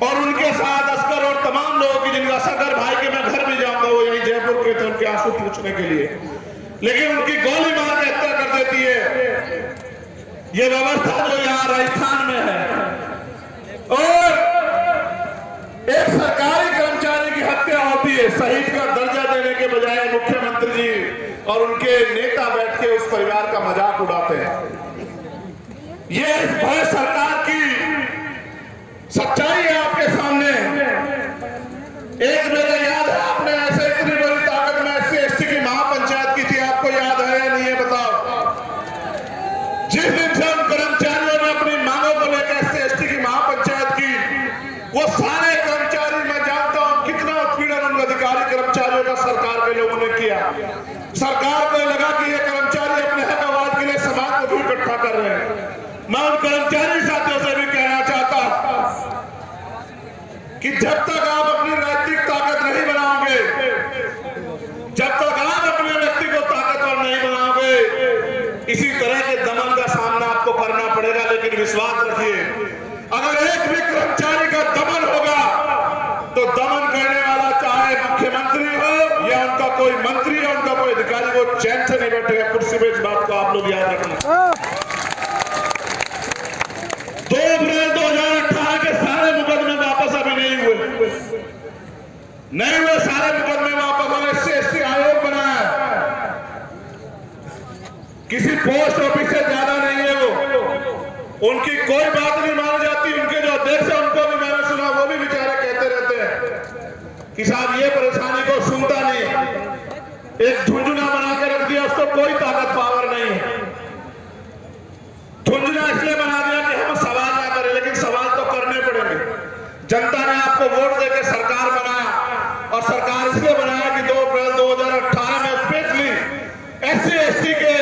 और उनके साथ अस्कर और तमाम लोगों की, जिनका असगर भाई के मैं घर भी जाऊंगा, वो यही जयपुर के थे, उनके आंसू पूछने के लिए, लेकिन उनकी गोली मार के हत्या कर देती है ये व्यवस्था जो यहाँ राजस्थान में है। और एक सरकारी कर्मचारी की हत्या होती है, शहीद का दर्जा देने के बजाय मुख्यमंत्री जी और उनके नेता बैठ के उस परिवार का मजाक उड़ाते हैं। ये भारत सरकार की सच्चाई है आपके सामने। एक मेरे याद है, आपने ऐसे इतनी बड़ी ताकत में SC/ST की महापंचायत की थी, आपको याद है या नहीं है बताओ? जिस दिन से हम कर्मचारियों ने अपनी मांगों को लेकर SC/ST की महापंचायत की, वो सारे कर्मचारी, मैं जानता हूं कितना उत्पीड़न उन अधिकारी कर्मचारियों का सरकार के लोगों ने किया। सरकार को लगा कि ये कर्मचारी अपने हक आवाज के लिए समाज को भी इकट्ठा कर रहे हैं। मैं उन कर्मचारी साथियों से भी कहना चाहता कि जब तक आप अपनी राजनीतिक ताकत नहीं बनाओगे, जब तक आप अपने व्यक्ति को ताकतवर नहीं बनाओगे, इसी तरह के दमन का सामना आपको करना पड़ेगा। लेकिन विश्वास रखिए, अगर एक भी कर्मचारी का दमन होगा तो दमन करने वाला चाहे मुख्यमंत्री हो या उनका कोई मंत्री या उनका कोई अधिकारी, वो चैन से नहीं बैठेगा कुर्सी में। इस बात को आप लोग याद रखना। 2 अप्रैल 2018 के सारे मुकदमे वापस अभी नहीं हुए सारे मुकदमे वापस। और SC/ST आयोग बनाया, किसी पोस्ट ऑफिस से ज्यादा नहीं है वो, उनकी कोई बात नहीं मानी जाती। उनके जो अध्यक्ष है उनको भी मैंने सुना, वो भी बेचारे कहते रहते हैं कि साहब ये परेशानी को सुनता नहीं, एक झुंझुना बना के रख दिया, उसको कोई ताकत पावर नहीं है। झुंझुना इसलिए बना दिया कि हम सवाल ना करें, लेकिन सवाल तो करने पड़ेंगे। जनता ने आपको वोट देकर सरकार बनाया, और सरकार इसलिए बनाया कि 2 अप्रैल 2018 में स्पेशली SC/ST के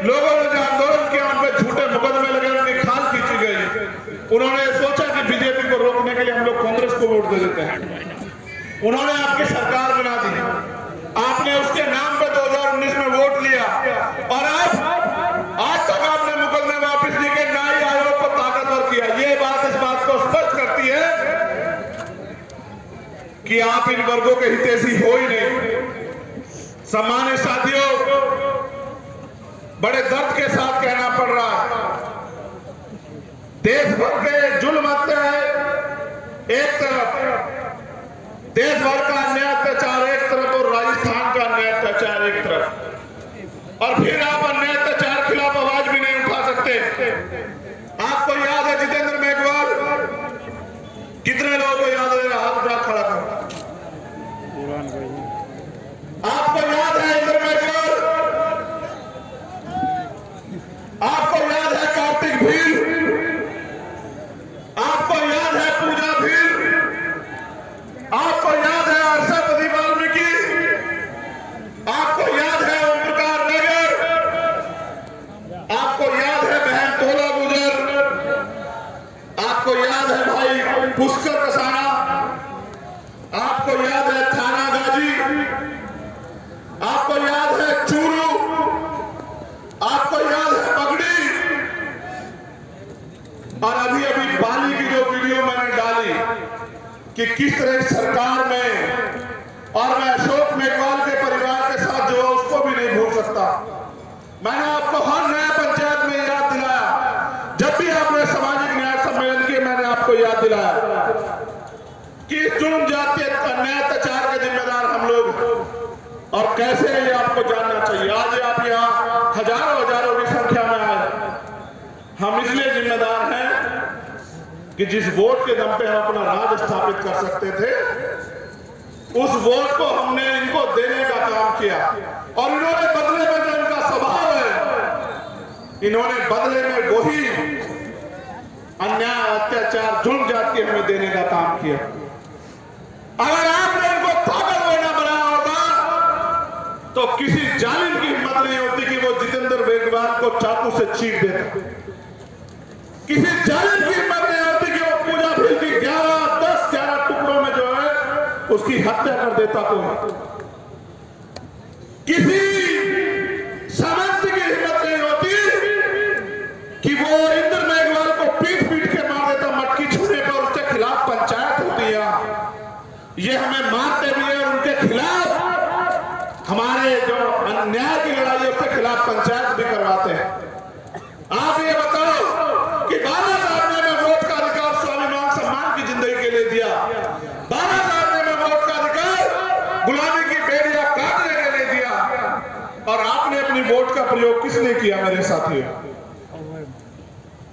लोगों ने जो आंदोलन किया, उन पर झूठे मुकदमे लगे, उनकी खाल खींची गई। उन्होंने सोचा कि बीजेपी को रोकने के लिए हम लोग कांग्रेस को वोट दे देते हैं। उन्होंने आपकी सरकार बना दी, आपने उसके नाम पे 2019 में वोट लिया, और आज तक आपने मुकदमे वापस नहीं किए, ना ही आयोग को ताकतवर किया। ये बात इस बात को स्पष्ट करती है कि आप इन वर्गों के हितैषी हो ही नहीं। सम्मानित साथियों, बड़े दर्द के साथ कहना पड़ रहा है, देश भर के जुल्म अत्याचार एक तरफ, देश भर का अन्याय अत्याचार एक तरफ, और राजस्थान का अन्याय अत्याचार एक तरफ, और फिर आप अन्याय अत्याचार के खिलाफ आवाज भी नहीं उठा सकते। आपको याद है जितेंद्र मेघवाल, कितने लोगों को याद है? हाथ उठा खड़ा कर। आपको याद है इंद्र मेघवाल, आपको याद है कार्तिक भील, आपको याद है पूजा भील, आपको याद है हर्षपति वाल्मीकि, आपको याद है ओम प्रकाश नगर, आपको याद है बहन तोला गुजर, आपको याद है भाई पुष्कर कसाना, आपको याद है थाना गाजी, आपको याद है चूरू, आपको याद है पगड़ी, और अभी अभी बाली की जो वीडियो मैंने डाली कि किस तरह सरकार में, और मैं अशोक मेघवाल के परिवार के साथ जो है उसको भी नहीं भूल सकता। मैंने आपको हर नया पंचायत में याद दिलाया, जब भी आपने सामाजिक न्याय सम्मेलन किए, मैंने आपको याद दिलाया कि जुर्म जातीय अन्याय अत्याचार के जिम्मेदार हम लोग, और कैसे ये आपको जानना चाहिए। आज आप यहाँ हजारों की संख्या में आए, हम इसलिए जिम्मेदार हैं कि जिस वोट के दम पे हम अपना राज स्थापित कर सकते थे, उस वोट को हमने इनको देने का काम किया, और इन्होंने बदले में, जो इनका स्वभाव है, इन्होंने बदले में वही अन्याय अत्याचार जुर्म जाति हमें देने का काम किया। अगर आपने इनको ताकतवर न बनाया होता तो किसी जालिम की हिम्मत नहीं होती कि वो जितेंद्र मेघवाल को चाकू से चीर देता। किसी जालिम की हिम्मत नहीं होती कि वो पूजा भील की 10-11 टुकड़ों में जो है उसकी हत्या कर देता। कोई किसी सामंत की हिम्मत नहीं होती कि वो इंद्र मेघवाल को पीट पीट के मार देता, मटकी छूने पर उसके खिलाफ पंचायत ये हमें मारते भी है और उनके खिलाफ हमारे जो अन्याय की लड़ाई है उसके खिलाफ पंचायत भी करवाते हैं। आप ये बताओ कि बाबा साहब ने हमें वोट का अधिकार स्वाभिमान सम्मान की जिंदगी के लिए दिया। बाबा साहब ने हमें वोट का अधिकार गुलामी की बेड़ियां काटने के लिए दिया और आपने अपनी वोट का प्रयोग किसने किया मेरे साथियों?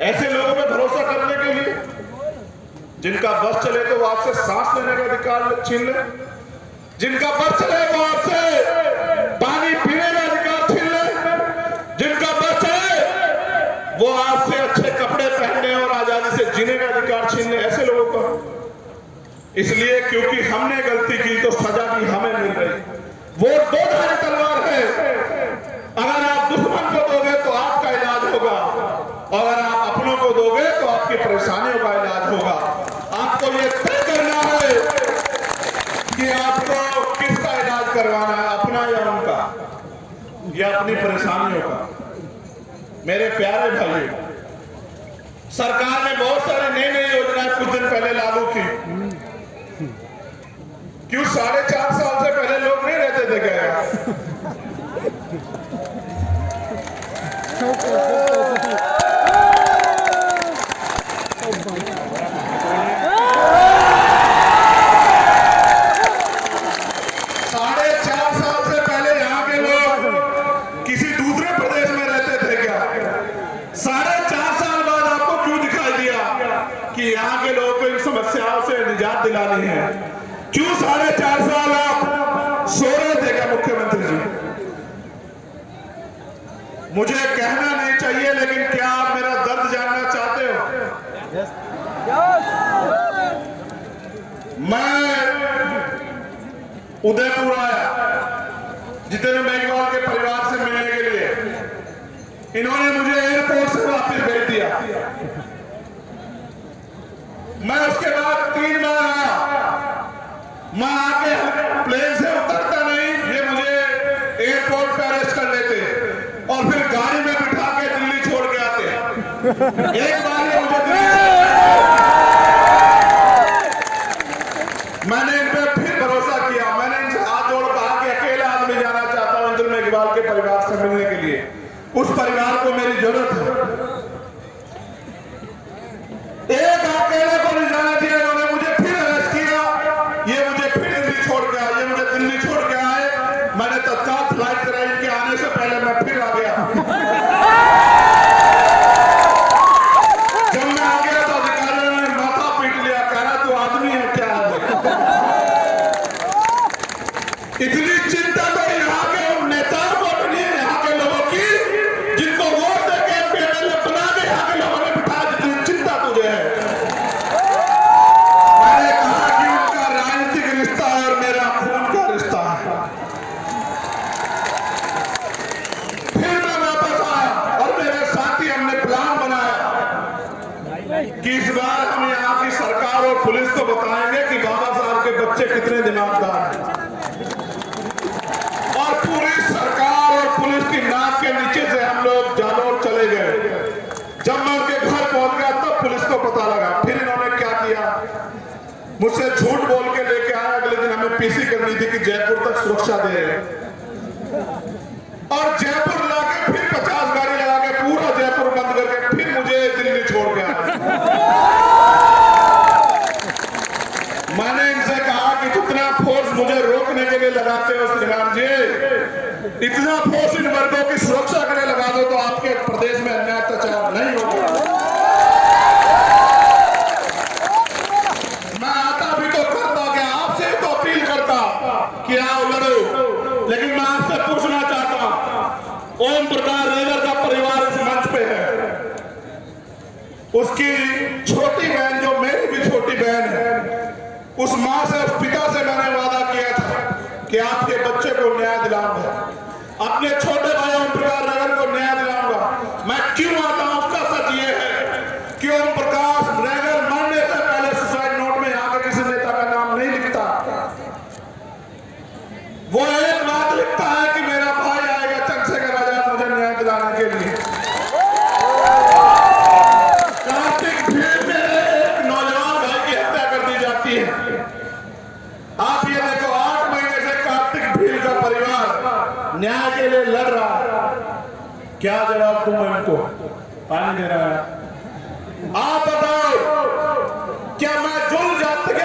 ऐसे लोगों पे भरोसा करने के लिए जिनका बस चले तो वो आपसे सांस लेने का अधिकार छीन ले, जिनका बस चले वो आपसे पानी पीने का अधिकार छीन ले, जिनका बस चले वो आपसे अच्छे कपड़े पहनने और आजादी से जीने का अधिकार छीन ले। ऐसे लोगों को इसलिए क्योंकि हमने गलती की तो सजा भी हमें मिल रही। वो दो धारी तलवार है, अगर आप दुश्मन को दोगे तो आपका इलाज होगा, अगर आप अपनों को दोगे तो आपकी परेशानियों का इलाज होगा। आपको ये तय करना है कि आपको किसका इलाज करवाना है, अपना या उनका, या अपनी परेशानियों का। मेरे प्यारे भाई, सरकार ने बहुत सारी नई नई योजनाएं कुछ दिन पहले लागू की। क्यों 4.5 साल से पहले लोग नहीं रहते थे क्या? दिलानी है क्यों 4.5 साल आप सो रहे थे क्या मुख्यमंत्री जी? मुझे कहना नहीं चाहिए लेकिन क्या आप मेरा दर्द जानना चाहते हो? मैं उदयपुर आया जितेंद्र मेघवाल के परिवार से मिलने के लिए। इन्होंने मुझे एयरपोर्ट से वापस भेज दिया। मैं उसके बाद 3 बार आया। मैं आके प्लेन से उतरता नहीं, ये मुझे एयरपोर्ट पे अरेस्ट कर लेते और फिर गाड़ी में बिठा के दिल्ली छोड़ के आते। एक बार ये मुझे मैंने इन पे फिर भरोसा किया। मैंने इनसे हाथ जोड़ कहा कि अकेला आदमी जाना चाहता हूं इंद्र मेघवाल के परिवार से मिलने के लिए। उस परिवार को मेरी जरूरत है। एक अकेले को नहीं जाना चाहिए। इन्होंने मुझे फिर अरेस्ट किया, ये मुझे फिर दिल्ली छोड़ के आए। ये मुझे दिल्ली छोड़ के आए, मैंने तत्काल फ्लाइट कराई। इनके आने से पहले मैं फिर आ गया। जब मैं आ गया तो अधिकारियों ने माथा पीट लिया, कह रहा तू आदमी है क्या? इतनी चिंता तो यहाँ के नेताओं को नहीं है, यहाँ के लोगों की, जिनको वोट देके एमएलए बना के यहाँ के लोगों ने बिठा दी। जितनी चिंता तुझे है। मैंने कहा कि उनका राजनीतिक रिश्ता है और मेरा खून का रिश्ता है। फिर मैं वापस आया और मेरे साथी हमने प्लान बनाया कि इस बार हम यहाँ की सरकार और पुलिस को बताएंगे कि बाबा साहब के बच्चे कितने दिमागदार हैं। और पूरी सरकार और पुलिस की नाक के नीचे से हम लोग जालौर चले गए। जब मैं उनके घर पहुंच गया तब पुलिस को पता लगा। फिर इन्होंने क्या किया, मुझसे झूठ बोल के लेके आया। अगले दिन हमें पीसी करनी थी कि जयपुर तक सुरक्षा दे रहे हैं और जयपुर लाके फिर 50 गाड़ी लगा के पूरा जयपुर बंद करके फिर मुझे दिल्ली छोड़ के आया। मैंने इनसे कहा कि जितना फोर्स मुझे रोकने के लिए लगाते हो श्रीराम जी, इतना फोर्स इन वर्गों की सुरक्षा के लिए लगा दो तो आपके प्रदेश में अन्याय अत्याचार नहीं होगा। मैं आता भी तो करता क्या, आपसे तो अपील करता कि आओ लड़ो। लेकिन मैं आपसे पूछना चाहता हूं, ओम प्रकाश रेगर का परिवार इस मंच पे है। उसकी छोटी बहन, जो मेरी भी छोटी बहन है, उस माँ से, उस पिता से मैंने वादा किया था कि आपके बच्चे को न्याय दिलाऊंगा, अपने छोटे भाई ओम प्रकाश रेगर को न्याय दिलाऊंगा। मैं क्यों आता हूं उसका सच ये है कि ओम प्रकाश रेगर मरने से पहले सुसाइड नोट में यहाँ के किसी नेता का नाम नहीं लिखता। वो एक बात लिखता है कि मेरा भाई आएगा चंद्रशेखर आजाद मुझे न्याय दिलाने के लिए। कार्तिक भीड़ में एक नौजवान भाई की हत्या कर दी जाती है। क्या जवाब दूं मैं उनको? पानी दे रहा है। आप बताओ, क्या मैं जुल जात के